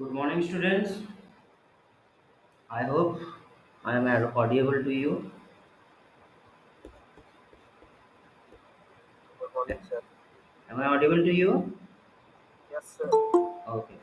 Good morning, students. I hope I am audible to you. Good morning, sir. Am I audible to you? Yes, sir. Okay.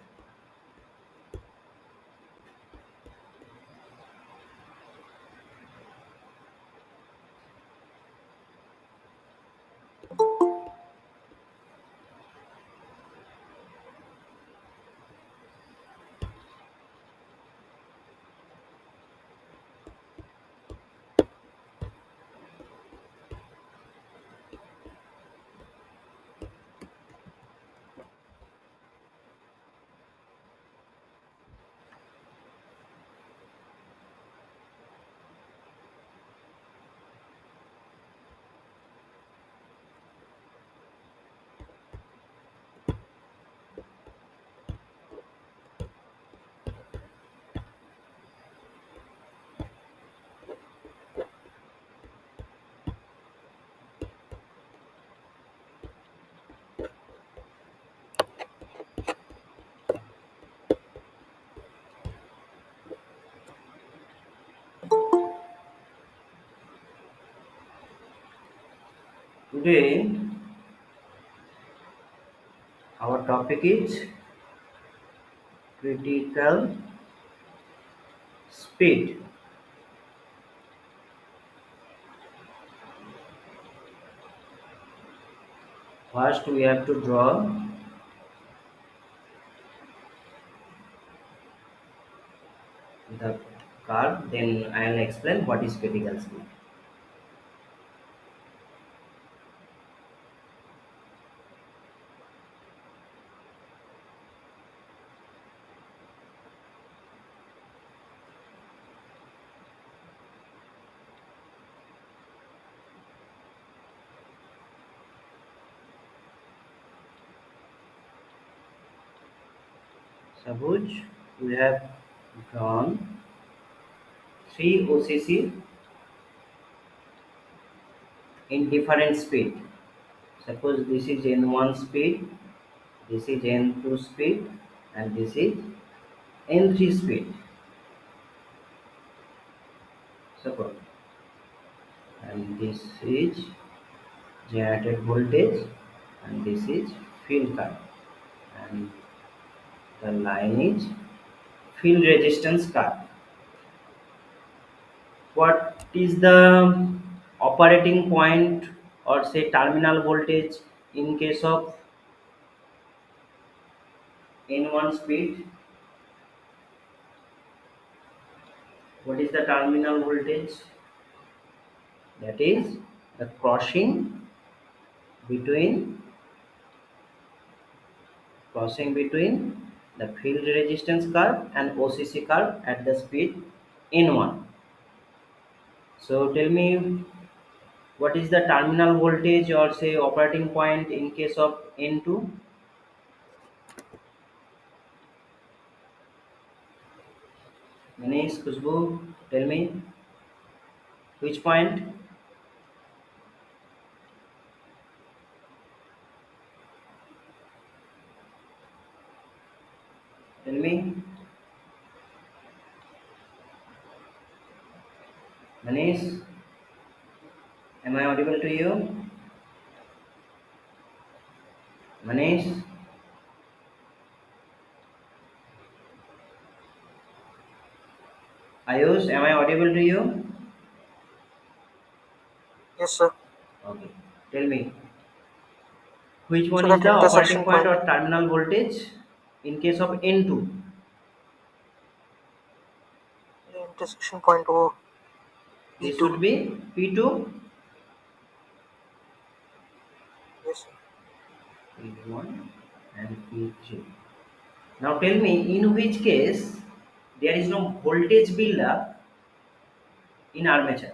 Today, our topic is critical speed. First, we have to draw the curve. Then, I will explain what is critical speed. Suppose we have drawn three OCC in different speed. Suppose this is N1 speed, this is N2 speed, and this is N3 speed. Suppose, and this is generated voltage, and this is field current, and the line is field resistance curve. What is the operating point or say terminal voltage in case of N1 speed? What is the terminal voltage? That is the between crossing between the field resistance curve and OCC curve at the speed N1. So tell me, what is the terminal voltage or say operating point in case of N2? Manish, Kushbu, tell me which point? Tell me, Manish, am I audible to you? Manish, Ayush, am I audible to you? Yes, sir. Okay, tell me which one So is that the operating intersection point point, or terminal voltage in case of N2? the intersection point O This P2. should be P2, Yes, sir. P1 and P3. Now tell me in which case there is no voltage buildup in armature.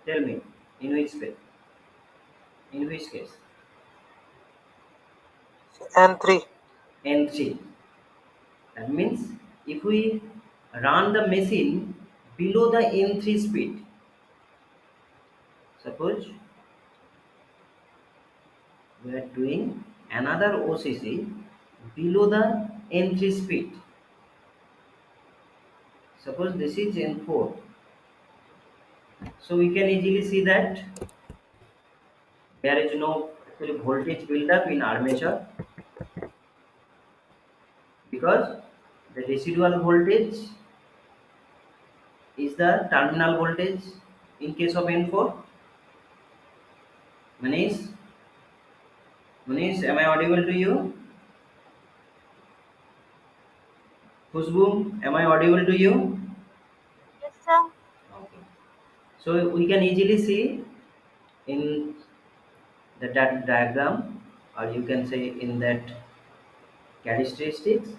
Tell me in which case? In which case? So N3. N3. That means if we run the machine below the N3 speed, suppose we are doing another OCC below the N3 speed. Suppose this is N4. So we can easily see that there is no actually voltage build-up in armature because the residual voltage is the terminal voltage in case of N4. Manish, Manish, am I audible to you? Khushbu, am I audible to you? Yes, sir. Okay. So we can easily see in the diagram, or you can say in that characteristics.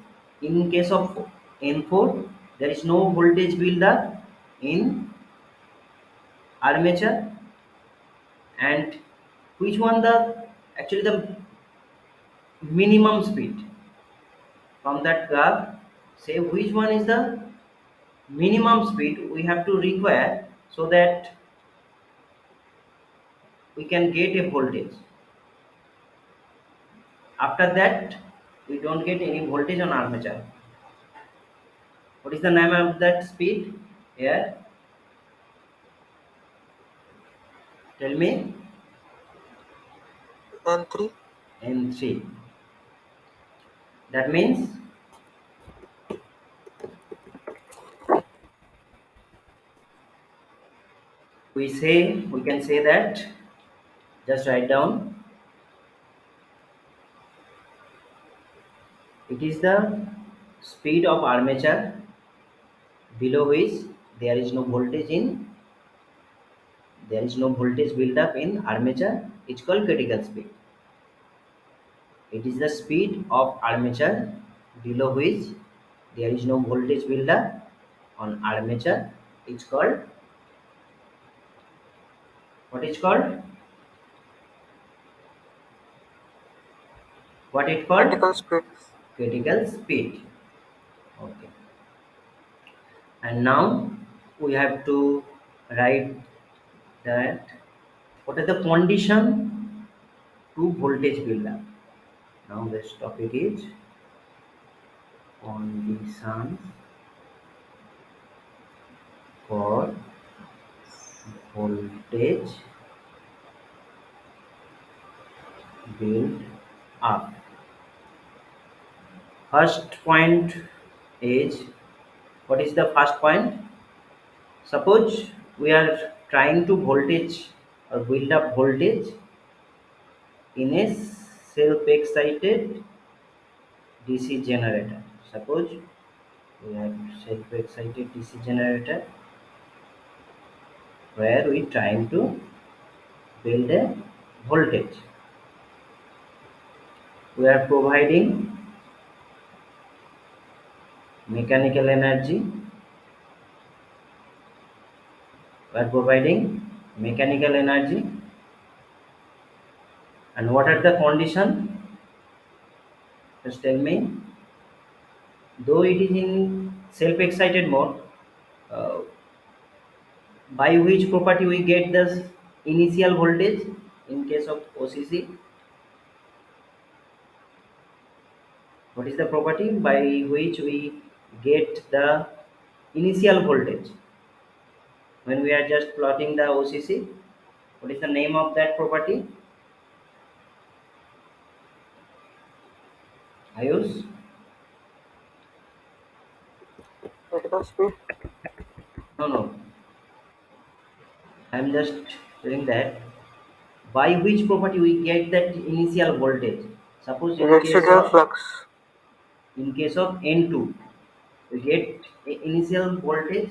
In case of N4, there is no voltage buildup in armature, and which one the actually the minimum speed from that graph. Say which one is the minimum speed we have to require so that we can get a voltage. After that, we don't get any voltage on armature. What is the name of that speed? Here, tell me. N3. N3. That means we can say that, just write down, it is the speed of armature below which there is no voltage in there is no voltage build up in armature. It's called critical speed. It is the speed of armature below which there is no voltage build up on armature. It's called, what is called, what it called, Critical speed. critical speed. Okay. And now we have to write that what is the condition to voltage build up. Now this topic is conditions for voltage build up. First point is, what is the first point? Suppose we are trying to voltage or build up voltage in a self-excited DC generator. Suppose we have self-excited DC generator where we trying to build a voltage. We are providing mechanical energy. We are providing mechanical energy. And what are the condition? Just tell me. Though it is in self-excited mode, uh, by which property we get the initial voltage in case of OCC? What is the property by which we get the initial voltage when we are just plotting the OCC? What is the name of that property? Ayush? Critical speed. No, no. I am just telling that by which property we get that initial voltage. Suppose Residual flux. in case of N2, we get initial voltage.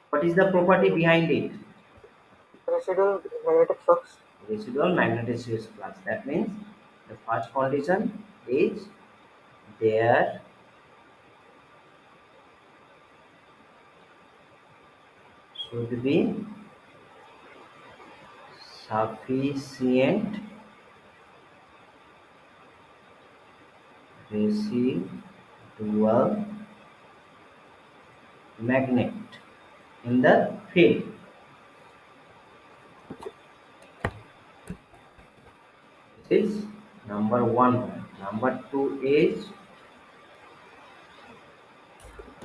What is the property behind it? Residual magnetic flux. Residual magnetic flux. That means the first condition is there should be sufficient residual magnet in the field. This is number one. Number two is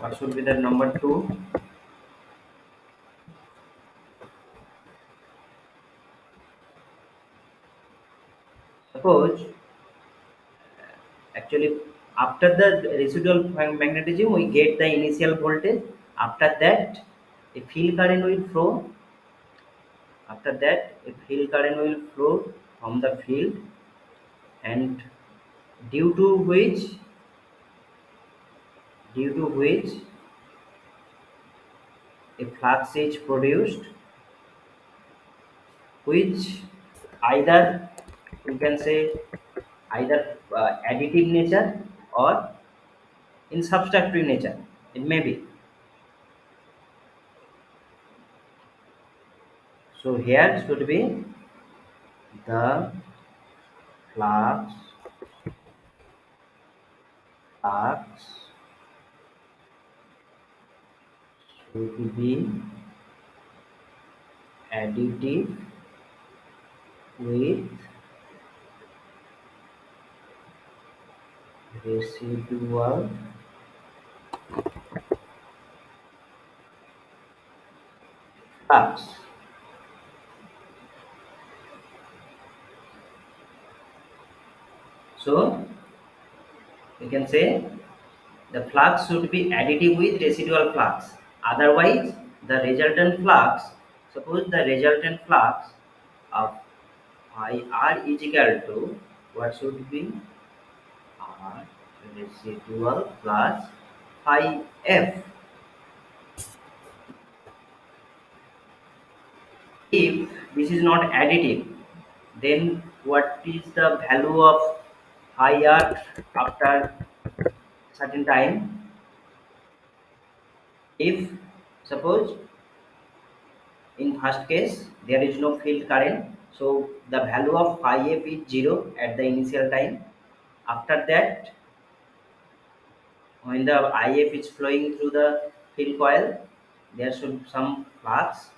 What should be the number 2? Suppose actually after the residual magnetism we get the initial voltage. After that a field current will flow. After that a field current will flow from the field, and due to which due to which a flux is produced, which either we can say either additive nature or in subtractive nature. It may be. So here should be the flux flux should be additive with residual flux. So we can say the flux should be additive with residual flux. Otherwise, the resultant flux, suppose the resultant flux of phi r is equal to what should be r residual plus phi f. If this is not additive, then what is the value of phi r after certain time? If suppose in first case there is no field current, so the value of phi f is 0 at the initial time. After that, when the if is flowing through the field coil, there should some flux.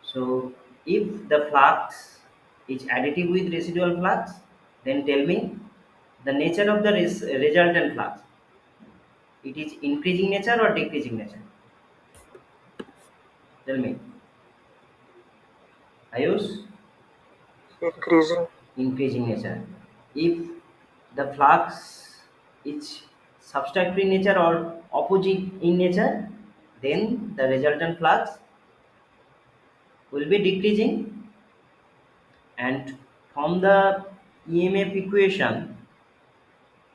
So if the flux is additive with residual flux, then tell me the nature of the resultant flux. It is increasing nature or decreasing nature? Tell me. Ayush? increasing. Increasing nature. If the flux is subtractive in nature or opposite in nature, then the resultant flux will be decreasing. And from the EMF equation,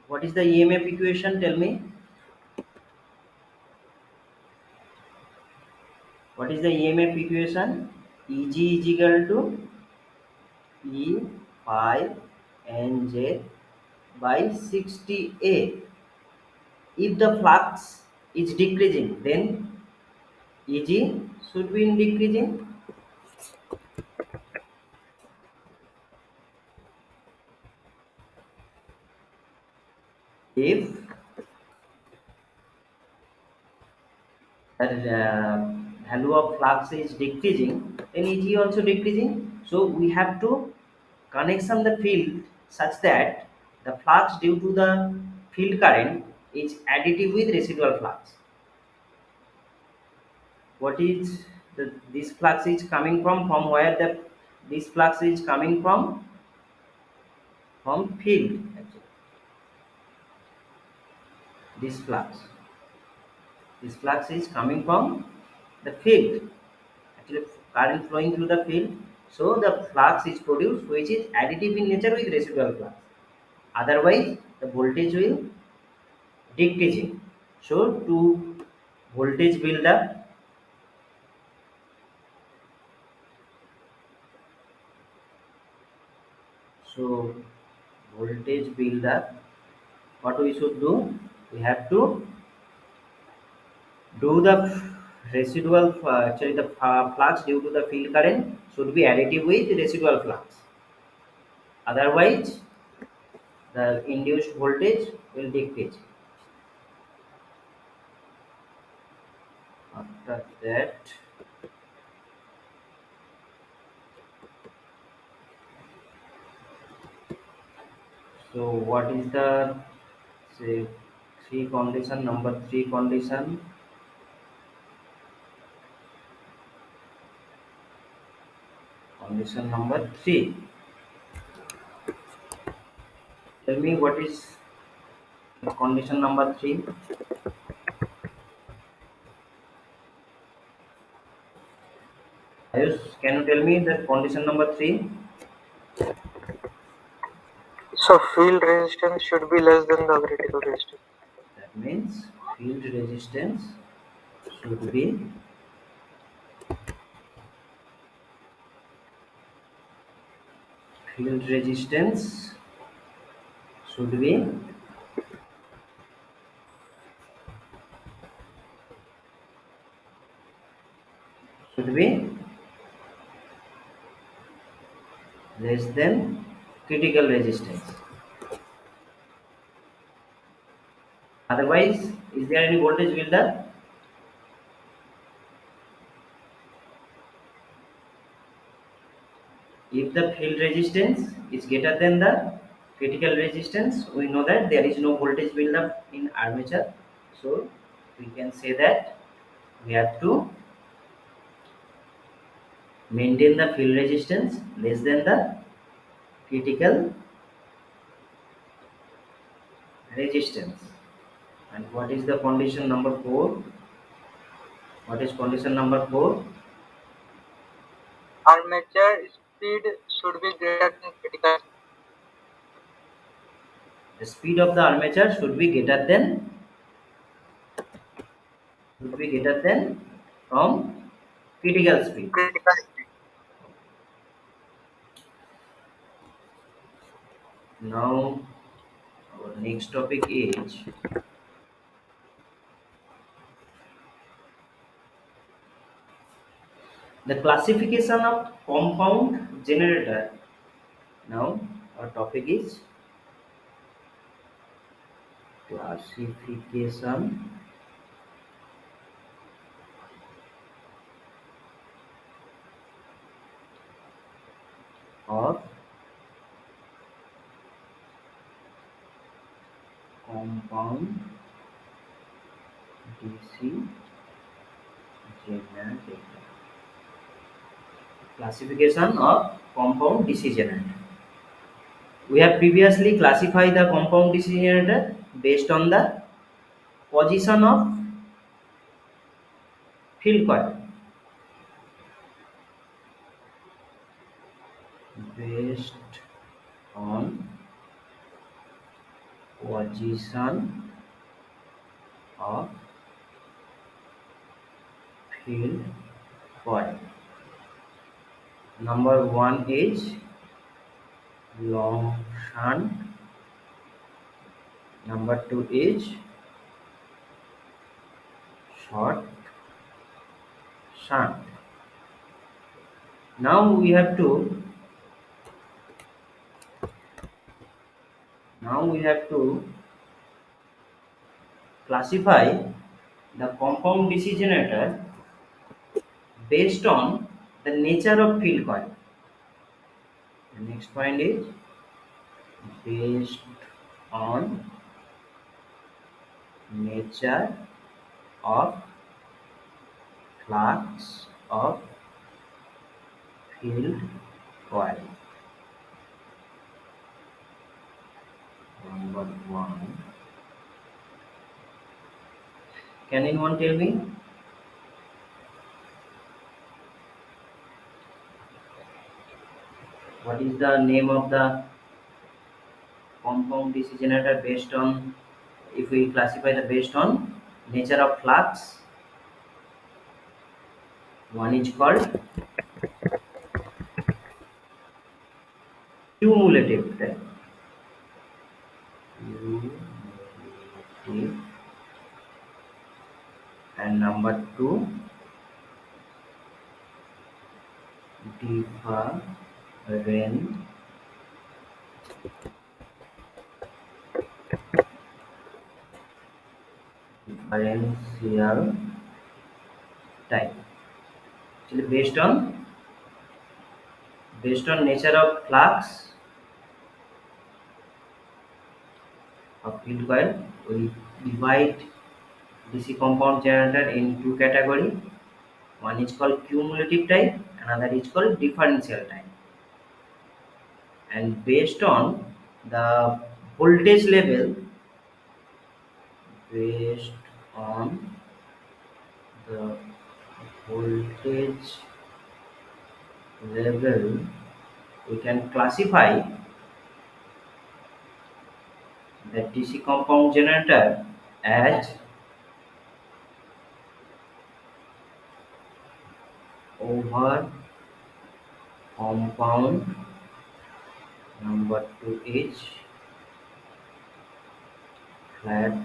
what is the EMF equation? Tell me. What is the EMF equation? Eg is equal to E phi Nj by 60A. If the flux is decreasing, then Eg should be in decreasing. If the value of flux is decreasing, then Eg also decreasing. So we have to connection the field such that the flux due to the field current is additive with residual flux. What is this flux is coming from? From where the this flux is coming from field actually. This flux is coming from the field, actually current flowing through the field. So the flux is produced which is additive in nature with residual flux. Otherwise the voltage will decreasing. So to voltage build up, so voltage build up, what we should do? We have to do the residual actually the flux due to the field current should be additive with residual flux. Otherwise the induced voltage will decrease. After that, so what is the say? Three condition. Number three condition. Condition number three. Tell me what is condition number three. Ayush, can you tell me the condition number three? So field resistance should be less than the critical resistance. That means field resistance should be field resistance should be should be less than critical resistance. Otherwise, is there any voltage buildup? If the field resistance is greater than the critical resistance, we know that there is no voltage buildup in armature. So we can say that we have to maintain the field resistance less than the critical resistance. And what is the condition number 4? What is condition number 4? Armature speed should be greater than critical. The speed of the armature should be greater than from critical speed. Critical speed. Now our next topic is the classification of compound generator. Now our topic is classification of compound DC generator. Classification of compound DC generator. We have previously classified the compound DC generator based on the position of field coil. Based on position of field coil. Number one is long shunt. Number two is short shunt. Now we have to classify the compound DC generator based on the nature of field coil. The next point is based on nature of flux of field coil. Number one. Can anyone tell me what is the name of the compound DC generator based on, if we classify the based on nature of flux? One is called cumulative, right? Cumulative. And number two, differential type. Actually based on nature of flux of field coil. We divide DC compound generator in two categories. One is called cumulative type, another is called differential type. And based on the voltage level, based on the voltage level, we can classify the DC compound generator as over compound. Number 2 is flat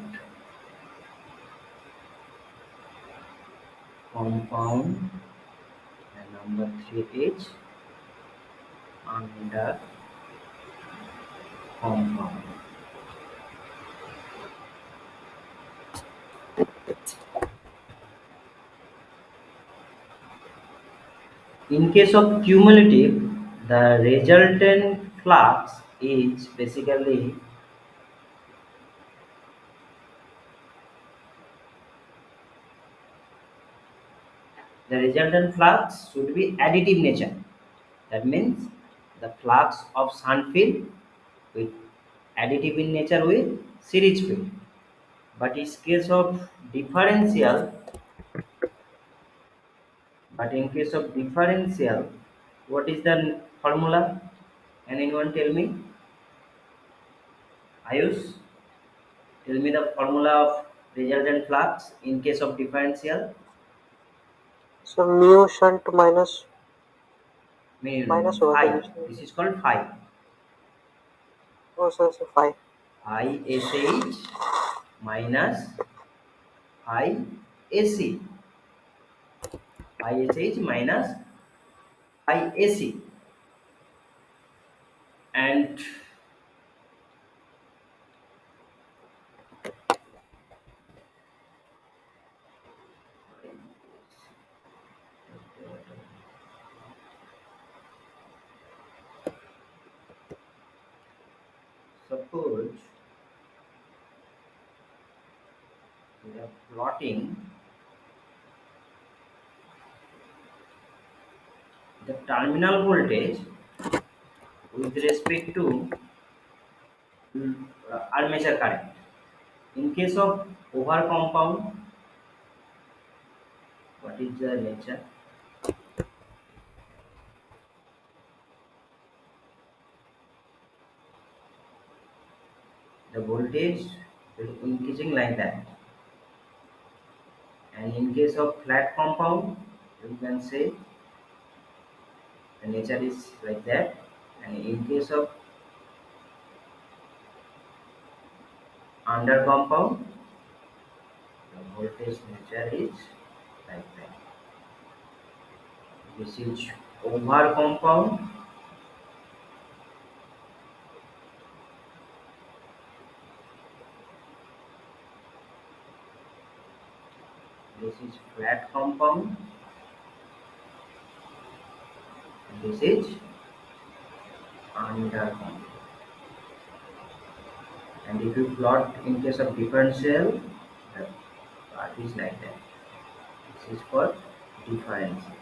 compound, and number 3 is under compound. In case of cumulative, the resultant flux is basically the resultant flux should be additive nature. That means the flux of shunt field with additive in nature with series field. But in case of differential, what is the formula? Can anyone tell me? Ayush, tell me the formula of resultant flux in case of differential. So mu shunt minus what Phi. additional? This is called phi. Oh, so phi. Phi SH minus phi AC. Phi SH minus phi AC. And suppose we are plotting the terminal voltage with respect to armature current. In case of over compound, what is the nature? The voltage will increasing like that. And in case of flat compound, you can say the nature is like that. And in case of under compound, the voltage nature is like that. This is over compound. This is flat compound. This is under compound. And if you plot in case of differential, the part is like that. This is for differential.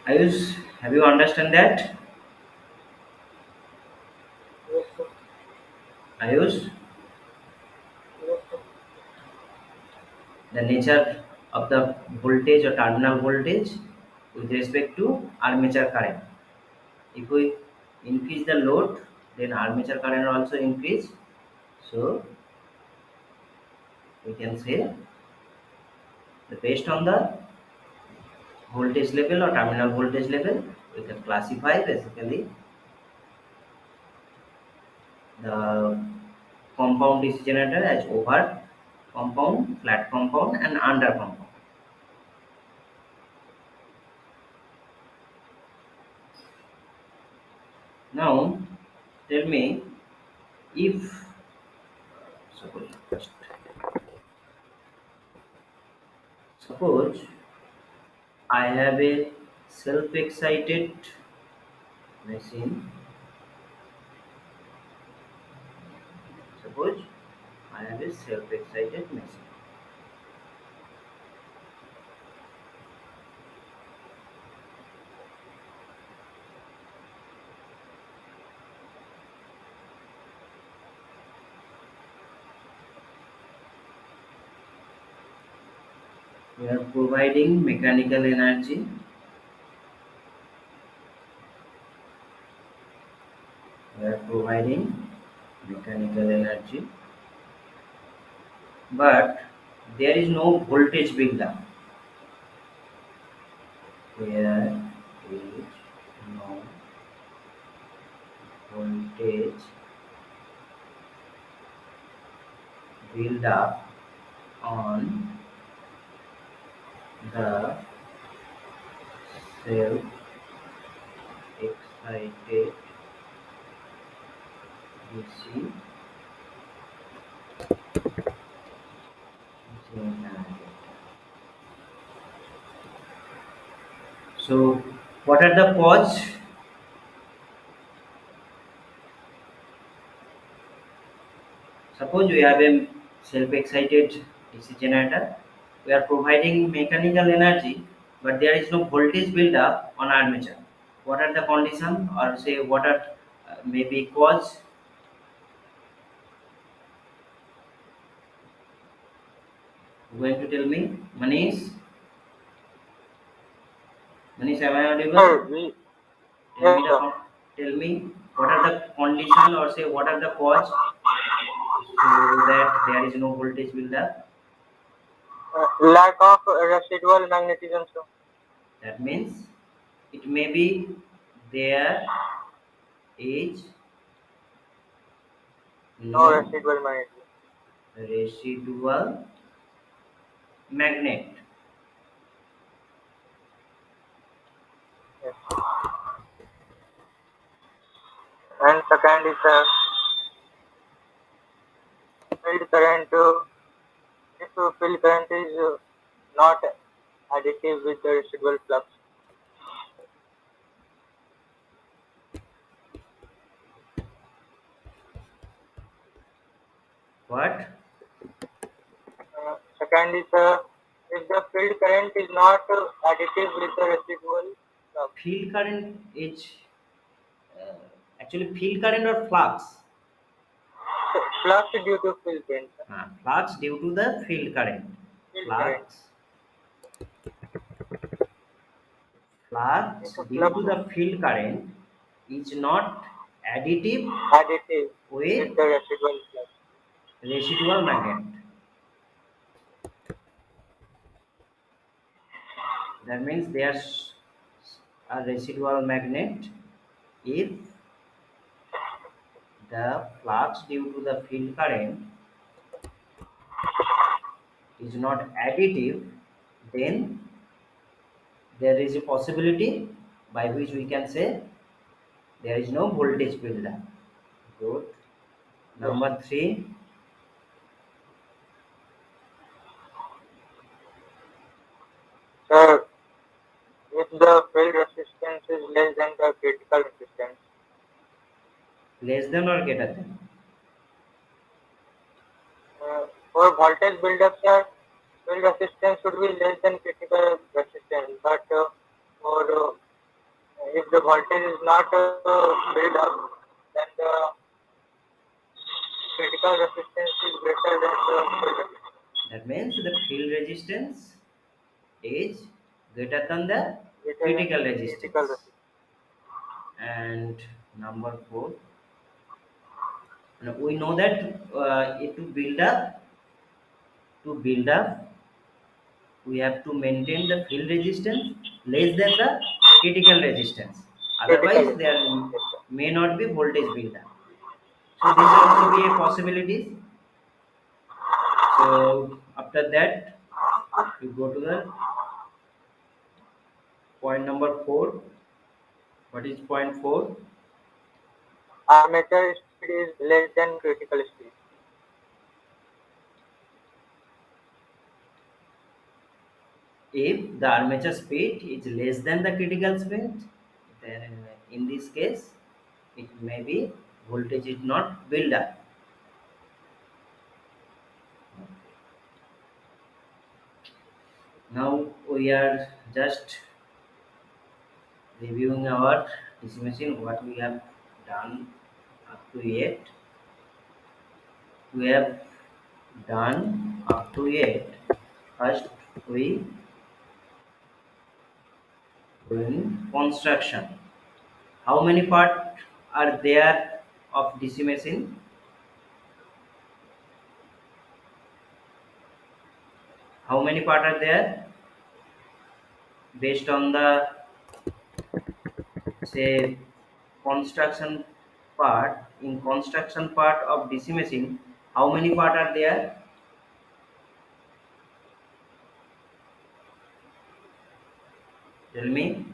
Ayush, have you understand that? Yes, sir. Ayush, Yes, sir. the nature of the voltage or terminal voltage with respect to armature current. If we increase the load, then armature current also increase. So we can say that based on the voltage level or terminal voltage level, we can classify basically the compound DC generator as over compound, flat compound, and under compound. Now, tell me if suppose first suppose I have a self-excited machine Suppose I have a self-excited machine. We are providing mechanical energy. We are providing mechanical energy, but there is no voltage buildup. There is no voltage buildup on the self-excited DC generator. So, what are the cause? Suppose we have a self-excited DC generator. We are providing mechanical energy, but there is no voltage build-up on armature. What are the condition, or say what are maybe cause? Going to tell me, Manish? Manish, am I Sir, audible? we Tell yes me the sir. tell me what are the condition, or say what are the cause so that there is no voltage build-up. Lack of residual magnetism, sir. That means it may be there is No no residual magnetism. residual magnet. Yes. And second is field current. If field current is not additive with the residual flux. What? Second is if the field current is not additive with the residual flux. Field current is uh, actually field current or flux. So, flux due to field current. Sir. Flux due to the field current. Field current. Flux If flux a due flux to the field current is not additive additive with with the residual flux. residual magnet. That means there's a residual magnet if the flux due to the field current is not additive, then there is a possibility by which we can say there is no voltage buildup. Good. Yes. Number three, So if the field resistance is less than the critical resistance, less than or greater than. for voltage build-up, sir, field resistance should be less than critical resistance. But for if the voltage is not built up, then the critical resistance is greater than the field resistance. That means the field resistance is greater than the Greater than critical critical resistance. resistance. And number four, we know that to build up we have to maintain the field resistance less than the critical resistance, Critical otherwise there resistance. Yes, sir. may not be voltage buildup. So this also be a possibilities. So after that you go to the point number 4. What is point 4? Armature speed is less than critical speed. If the armature speed is less than the critical speed, then in this case it may be voltage is not build up. Now we are just reviewing our DC machine, what we have done up to yet. We have done up to yet. First, we doing construction. How many parts are there of DC machine? How many parts are there based on the say construction part? In construction part of DC machine, how many parts are there? Tell me.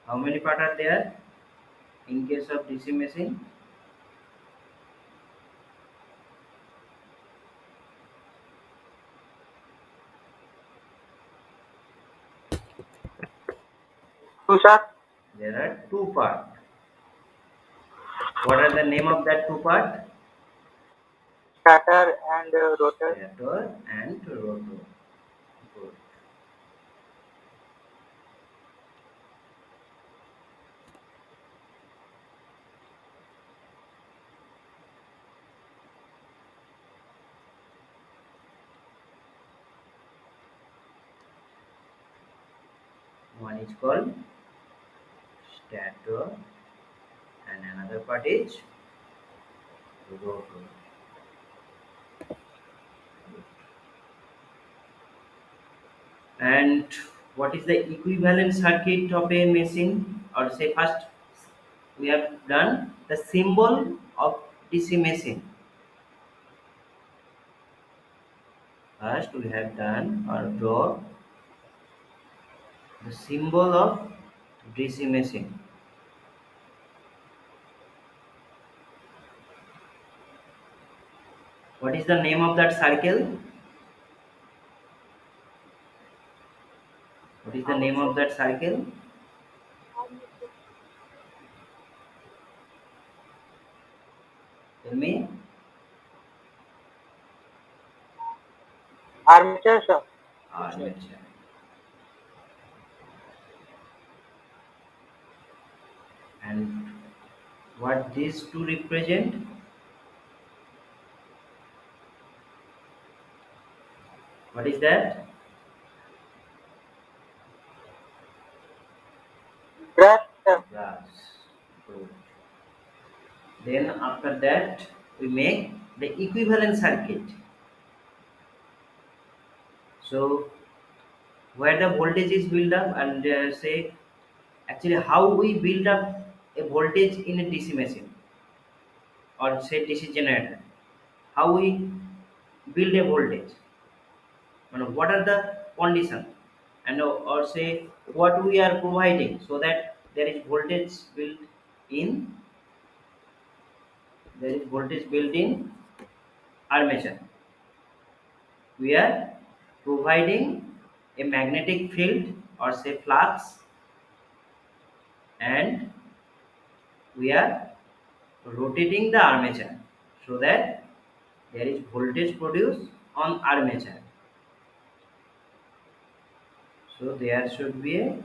How many parts are there in case of DC machine? Tushar, There are two parts. What are the name of that two part? stator and rotor. Stator and rotor. Good. One is called stator and another part is rotor. And what is the equivalent circuit of a machine? Or say first we have done the symbol of DC machine. First we have done or draw the symbol of DC machine. What is the name of that circle? What is the name of that circle? Tell me. Armature, sir. Armature. And what these two represent? What is that? Brush, sir. Brass. Good. Then after that we make the equivalent circuit. So where the voltage is built up and say actually how we build up a voltage in a DC machine or say DC generator. How we build a voltage. What are the conditions and or say what we are providing so that there is voltage built in there is voltage built in armature. We are providing a magnetic field or say flux and we are rotating the armature so that there is voltage produced on armature. So there should be a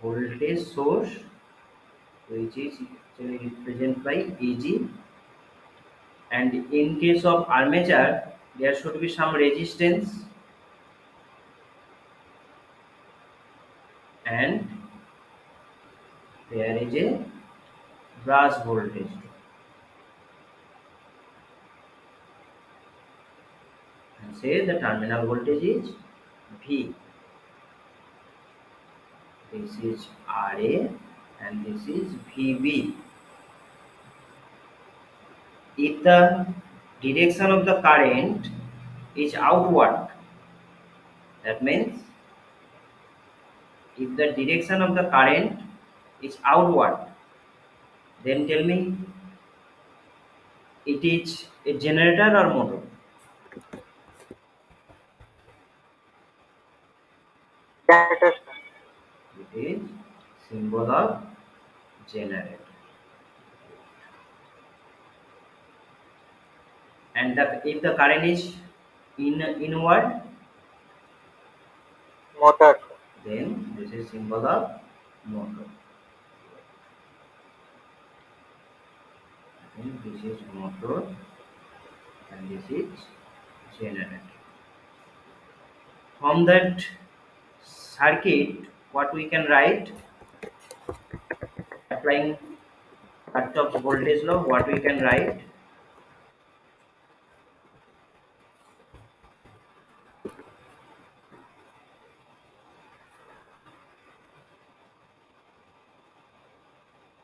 voltage source which is actually represented by Eg, and in case of armature there should be some resistance and there is a brass voltage and say the terminal voltage is V. This is Ra and this is Vb. If the direction of the current is outward, that means if the direction of the current is outward, then tell me it is a generator or motor? Generator, sir. It is symbol of generator. And if the current is inward, motor. then this is symbol of motor. And this is motor and this is generator. From that circuit, what we can write, applying Kirchhoff's voltage law, what we can write,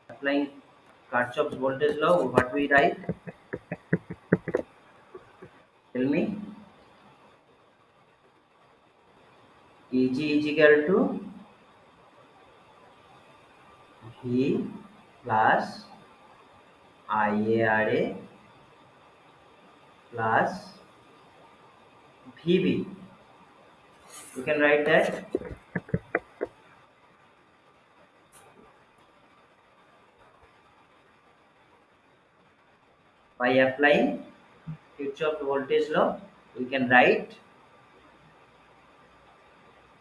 applying Kirchhoff's voltage law, what we write, tell me. Eg is equal to V plus IARA plus VB. You can write that by applying Kirchhoff voltage law. We can write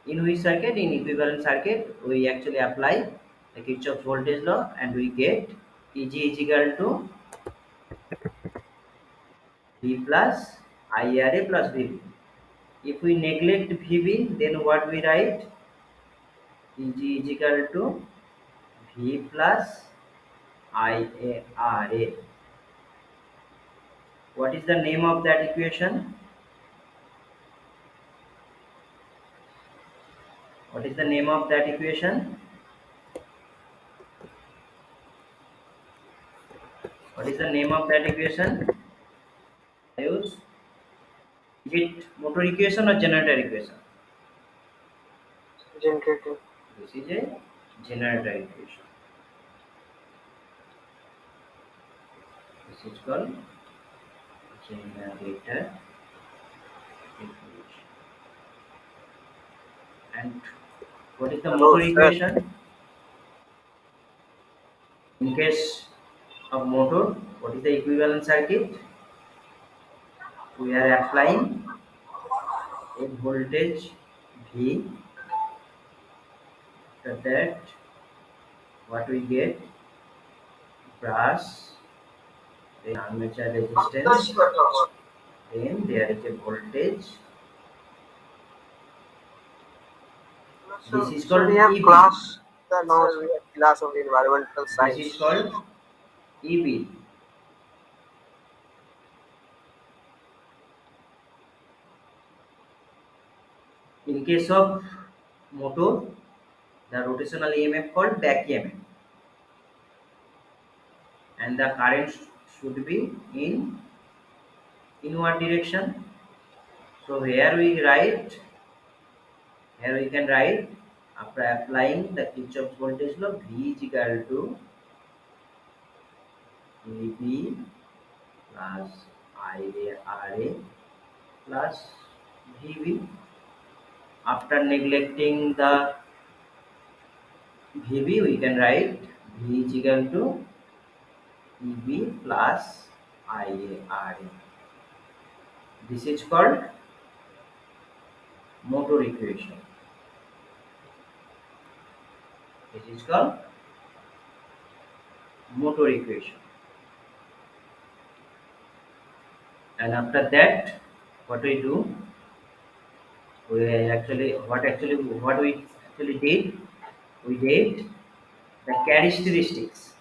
in which circuit, in equivalent circuit, we actually apply the Kirchhoff voltage law and we get Eg is equal to V plus IRA plus VB. If we neglect VB, then what we write? Eg is equal to V plus IARA. What is the name of that equation? What is the name of that equation? What is the name of that equation? Use, is it motor equation or generator equation? Generator. This is a generator equation. This is called generator equation. And what is the Hello, motor sir. equation? In case of motor, what is the equivalent circuit? We are applying a voltage V. After that, what we get? Brass, then armature resistance, then there is a voltage. This is So we called have EB. class. No, sir, we have class of environmental This science. is called EB. In case of motor, the rotational EMF called back EMF, and the current should be in inward direction. So here we can write, after applying the Kirchhoff's voltage law, V is equal to EB plus IARA plus VB. After neglecting the VB, we can write V is equal to EB plus IARA. This is called motor equation. This is called motor equation. And after that, what we do? What we actually did? We did the characteristics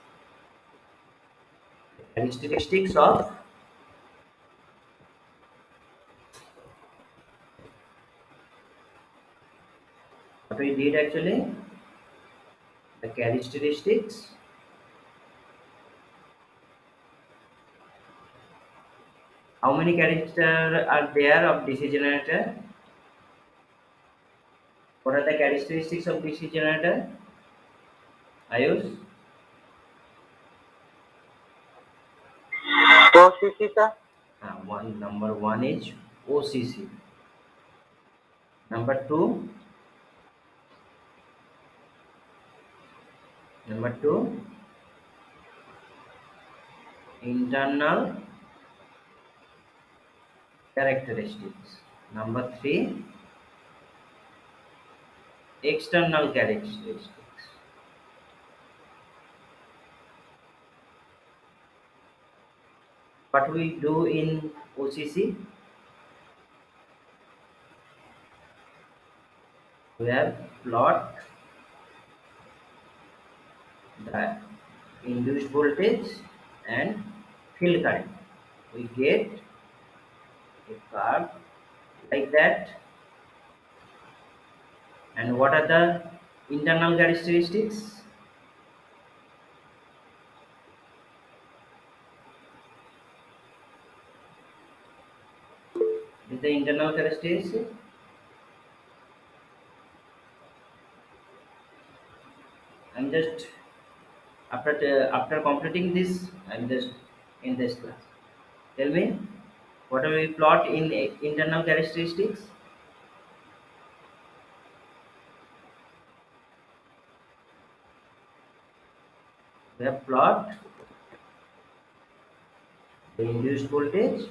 of what we did actually, the characteristics. How many characters are there of DC generator? What are the characteristics of DC generator? Ayush? So, CC, sir. Number one is OCC. Number two, internal characteristics. Number 3, external characteristics. What we do in OCC, we have plot the induced voltage and field current. We get a curve like that. And what are the internal characteristics? Is the internal characteristics? I'm just after completing this, I'm just in this class. Tell me, what do we plot in internal characteristics? We have plot the induced voltage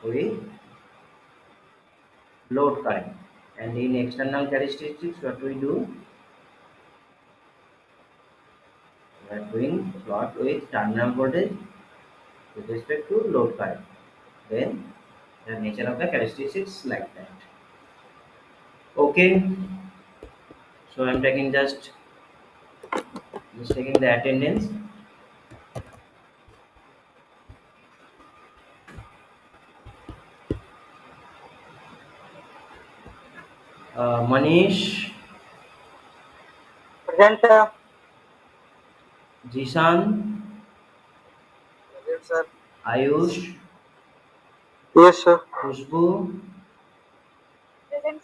with load current. And in external characteristics, what we do? We are doing plot with terminal voltage with respect to load current. Then the nature of the characteristics like that. Okay, so I'm taking just taking the attendance. Manish, Present, sir. Jishan, Present, sir. Ayush, Yes, sir. Khushbu, Present.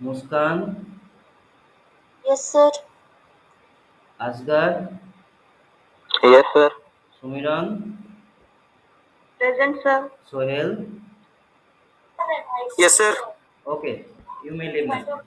Muskan, Yes, sir. Asgar, Yes, sir. Sumiran, Present, sir. Sohel. Yes, sir. Okay, you may leave now.